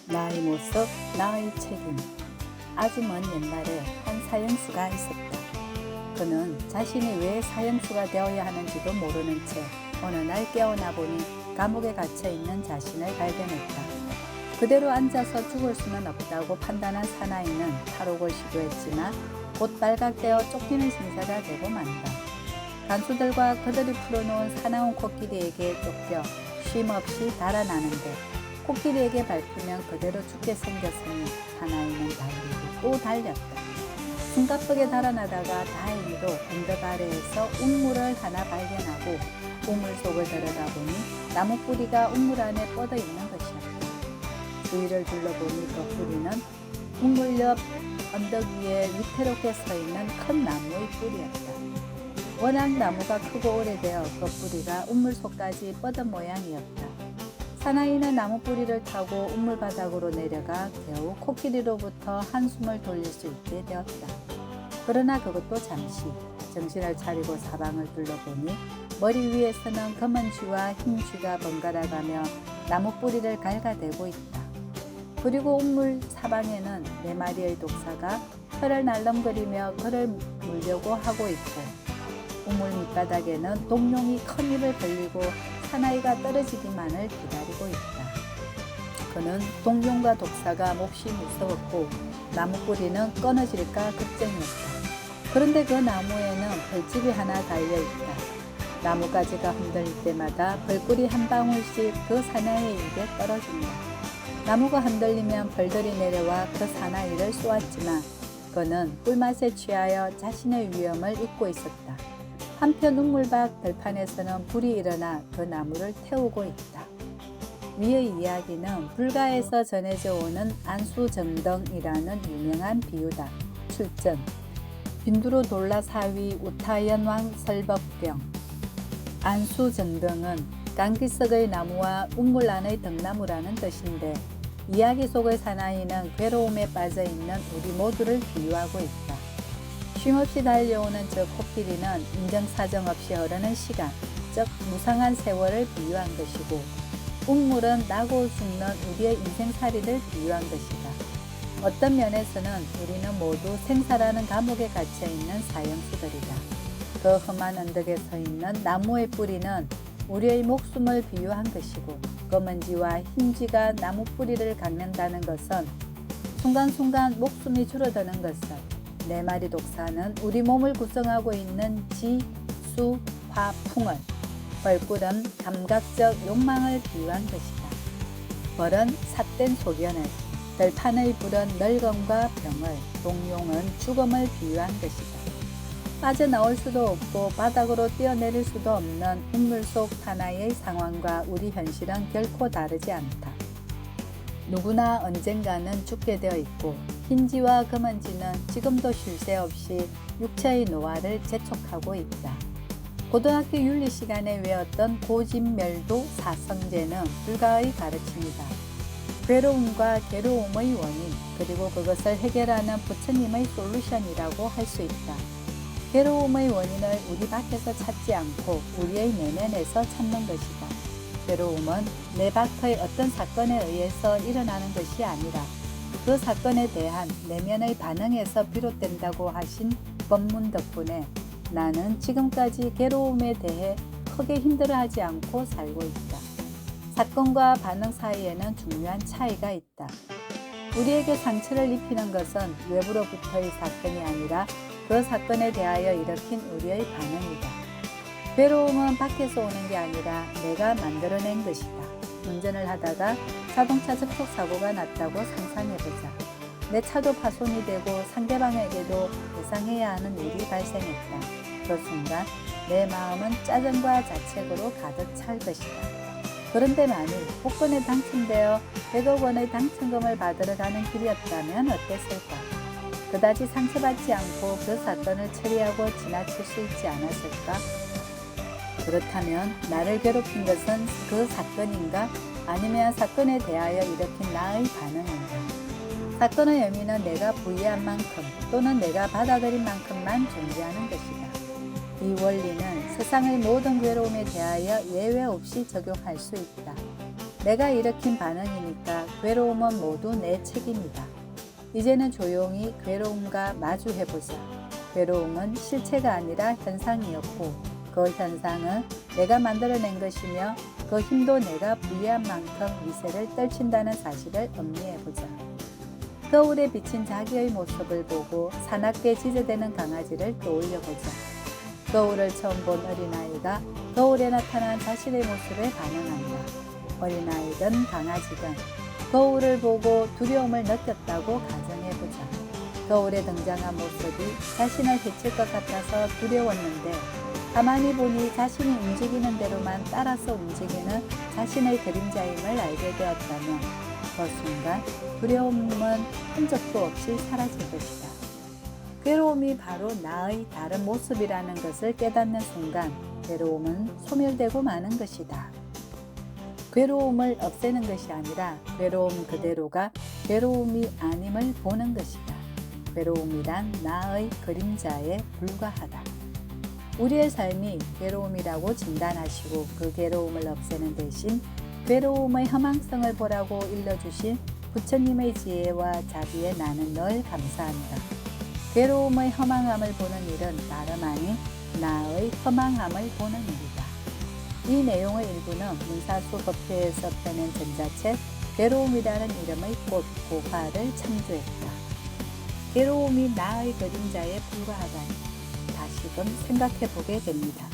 나의 모습, 나의 책임. 아주 먼 옛날에 한 사형수가 있었다. 그는 자신이 왜 사형수가 되어야 하는지도 모르는 채 어느 날 깨어나 보니 감옥에 갇혀 있는 자신을 발견했다. 그대로 앉아서 죽을 수는 없다고 판단한 사나이는 탈옥을 시도했지만 곧 발각되어 쫓기는 신세가 되고 만다. 간수들과 그들이 풀어놓은 사나운 코끼리에게 쫓겨 쉼없이 달아나는데 코끼리에게 밟히면 그대로 죽게 생겼으니 사나이는 달리고 또 달렸다. 숨가쁘게 달아나다가 다행히도 언덕 아래에서 우물을 하나 발견하고 우물 속을 들여다보니 나무 뿌리가 우물 안에 뻗어 있는 것이었다. 주위를 둘러보니 그 뿌리는 우물 옆 언덕 위에 위태롭게 서 있는 큰 나무의 뿌리였다. 워낙 나무가 크고 오래되어 그 뿌리가 우물 속까지 뻗은 모양이었다. 사나이는 나무 뿌리를 타고 우물 바닥으로 내려가 겨우 코끼리로부터 한숨을 돌릴 수 있게 되었다. 그러나 그것도 잠시. 정신을 차리고 사방을 둘러보니 머리 위에서는 검은 쥐와 흰 쥐가 번갈아가며 나무 뿌리를 갉아대고 있다. 그리고 우물 사방에는 4마리의 독사가 털을 날름거리며 그를 물려고 하고 있고 우물 밑바닥에는 동룡이 큰 입을 벌리고 사나이가 떨어지기만을 기다리고 있다. 그는 동룡과 독사가 몹시 무서웠고 나무 뿌리는 끊어질까 걱정이었다. 그런데 그 나무에는 벌집이 하나 달려있다. 나무가지가 흔들릴 때마다 벌꿀이 한 방울씩 그 사나이의 입에 떨어진다. 나무가 흔들리면 벌들이 내려와 그 사나이를 쏘았지만 그는 꿀맛에 취하여 자신의 위험을 잊고 있었다. 한편 우물 밖 들판에서는 불이 일어나 그 나무를 태우고 있다. 위의 이야기는 불가에서 전해져 오는 안수정등이라는 유명한 비유다. 출전 빈두루 돌라사위 우타연왕 설법경. 안수정등은 강기석의 나무와 우물 안의 등나무라는 뜻인데 이야기 속의 사나이는 괴로움에 빠져있는 우리 모두를 비유하고 있다. 쉼없이 달려오는 저 코끼리는 인정사정 없이 흐르는 시간, 즉 무상한 세월을 비유한 것이고 우물은 나고 죽는 우리의 인생살이를 비유한 것이다. 어떤 면에서는 우리는 모두 생사라는 감옥에 갇혀있는 사형수들이다. 그 험한 언덕에 서 있는 나무의 뿌리는 우리의 목숨을 비유한 것이고 검은쥐와 흰쥐가 나무 뿌리를 깎는다는 것은 순간순간 목숨이 줄어드는 것을 4마리 독사는 우리 몸을 구성하고 있는 지, 수, 화, 풍을 벌꿀은 감각적 욕망을 비유한 것이다. 벌은 삿된 소견을, 들판의 불은 늙음과 병을, 동룡은 죽음을 비유한 것이다. 빠져나올 수도 없고 바닥으로 뛰어내릴 수도 없는 우물 속 사나이의 상황과 우리 현실은 결코 다르지 않다. 누구나 언젠가는 죽게 되어 있고 흰쥐와 검은쥐는 지금도 쉴 새 없이 육체의 노화를 재촉하고 있다. 고등학교 윤리 시간에 외웠던 고진멸도 사성제는 불가의 가르침이다. 괴로움과 괴로움의 원인 그리고 그것을 해결하는 부처님의 솔루션이라고 할 수 있다. 괴로움의 원인을 우리 밖에서 찾지 않고 우리의 내면에서 찾는 것이다. 괴로움은 내 밖의 어떤 사건에 의해서 일어나는 것이 아니라 그 사건에 대한 내면의 반응에서 비롯된다고 하신 법문 덕분에 나는 지금까지 괴로움에 대해 크게 힘들어하지 않고 살고 있다. 사건과 반응 사이에는 중요한 차이가 있다. 우리에게 상처를 입히는 것은 외부로부터의 사건이 아니라 그 사건에 대하여 일으킨 우리의 반응이다. 괴로움은 밖에서 오는 게 아니라 내가 만들어낸 것이다. 운전을 하다가 자동차 접촉사고가 났다고 상상해보자. 내 차도 파손이 되고 상대방에게도 배상해야 하는 일이 발생했다. 그 순간 내 마음은 짜증과 자책으로 가득 찰 것이다. 그런데 만일 복권에 당첨되어 100억 원의 당첨금을 받으러 가는 길이었다면 어땠을까? 그다지 상처받지 않고 그 사건을 처리하고 지나칠 수 있지 않았을까? 그렇다면 나를 괴롭힌 것은 그 사건인가? 아니면 사건에 대하여 일으킨 나의 반응인가? 사건의 의미는 내가 부여한 만큼 또는 내가 받아들인 만큼만 존재하는 것이다. 이 원리는 세상의 모든 괴로움에 대하여 예외 없이 적용할 수 있다. 내가 일으킨 반응이니까 괴로움은 모두 내 책임이다. 이제는 조용히 괴로움과 마주해보자. 괴로움은 실체가 아니라 현상이었고 그 현상은 내가 만들어낸 것이며 그 힘도 내가 부여한 만큼 위세를 떨친다는 사실을 음미해보자. 거울에 비친 자기의 모습을 보고 사납게 지저대는 강아지를 떠올려보자. 거울을 처음 본 어린아이가 거울에 나타난 자신의 모습에 반응한다. 어린아이든 강아지든 거울을 보고 두려움을 느꼈다고 가정해보자. 거울에 등장한 모습이 자신을 해칠 것 같아서 두려웠는데 가만히 보니 자신이 움직이는 대로만 따라서 움직이는 자신의 그림자임을 알게 되었다면 그 순간 두려움은 흔적도 없이 사라질 것이다. 괴로움이 바로 나의 다른 모습이라는 것을 깨닫는 순간 괴로움은 소멸되고 마는 것이다. 괴로움을 없애는 것이 아니라 괴로움 그대로가 괴로움이 아님을 보는 것이다. 괴로움이란 나의 그림자에 불과하다. 우리의 삶이 괴로움이라고 진단하시고 그 괴로움을 없애는 대신 괴로움의 허망성을 보라고 일러주신 부처님의 지혜와 자비에 나는 늘 감사한다. 괴로움의 허망함을 보는 일은 다름 아닌 나의 허망함을 보는 일이다. 이 내용의 일부는 문사수법회에서 펴낸 전자책 괴로움이라는 이름의 꽃 고화를 참조했다. 괴로움이 나의 그림자에 불과하다니 다시금 생각해 보게 됩니다.